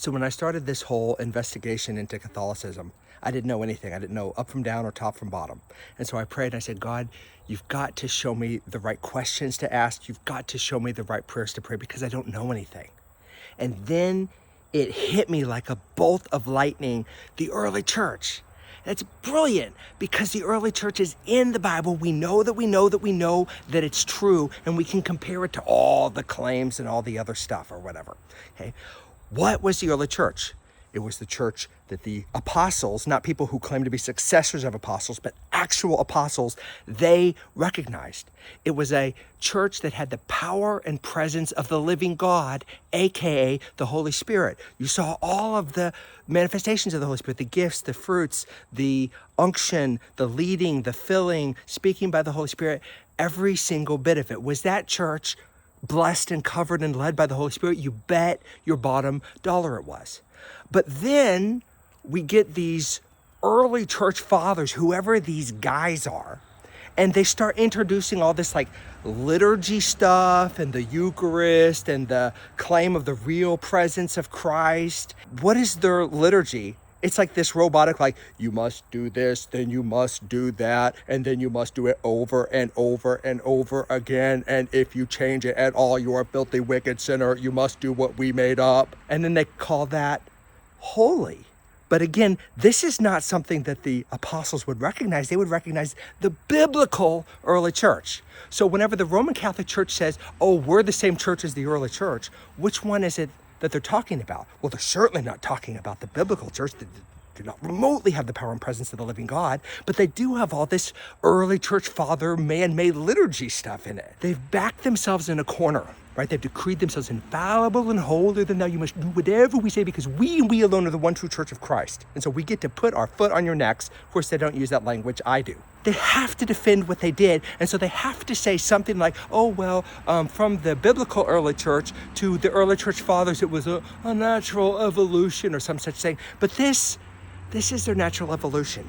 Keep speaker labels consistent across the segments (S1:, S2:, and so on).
S1: So when I started this whole investigation into Catholicism, I didn't know anything. I didn't know up from down or top from bottom. And so I prayed and I said, God, you've got to show me the right questions to ask. You've got to show me the right prayers to pray because I don't know anything. And then it hit me like a bolt of lightning, the early church. That's brilliant because the early church is in the Bible. We know that we know that we know that it's true, and we can compare it to all the claims and all the other stuff or whatever. Okay, what was the early church? It was the church that the apostles, not people who claim to be successors of apostles, but actual apostles, they recognized. It was a church that had the power and presence of the living God, aka the Holy Spirit. You saw all of the manifestations of the Holy Spirit, the gifts, the fruits, the unction, the leading, the filling, speaking by the Holy Spirit, every single bit of it. Was that church blessed and covered and led by the Holy Spirit? You bet your bottom dollar it was. But then we get these early church fathers, whoever these guys are, and they start introducing all this like liturgy stuff and the Eucharist and the claim of the real presence of Christ. What is their liturgy? It's like this robotic, like, you must do this, then you must do that, and then you must do it over and over and over again. And if you change it at all, you are a filthy, wicked sinner. You must do what we made up. And then they call that holy. But again, this is not something that the apostles would recognize. They would recognize the biblical early church. So whenever the Roman Catholic Church says, oh, we're the same church as the early church, which one is it that they're talking about? Well, they're certainly not talking about the biblical church. They do not remotely have the power and presence of the living God, but they do have all this early church father man-made liturgy stuff in it. They've backed themselves in a corner, right? They've decreed themselves infallible and holier than thou. You must do whatever we say because we alone are the one true church of Christ. And so we get to put our foot on your necks. Of course, they don't use that language. I do. They have to defend what they did. And so they have to say something like, oh, well, from the biblical early church to the early church fathers, it was a natural evolution or some such thing. But this is their natural evolution.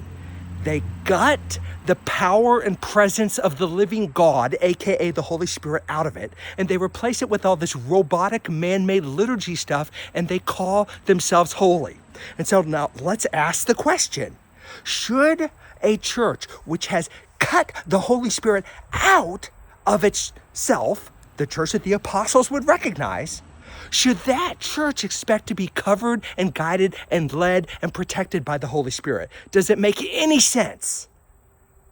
S1: They got the power and presence of the living God, aka the Holy Spirit, out of it, and they replace it with all this robotic man-made liturgy stuff, and they call themselves holy. And so now let's ask the question, should a church which has cut the Holy Spirit out of itself, the church that the apostles would recognize, should that church expect to be covered and guided and led and protected by the Holy Spirit? Does it make any sense?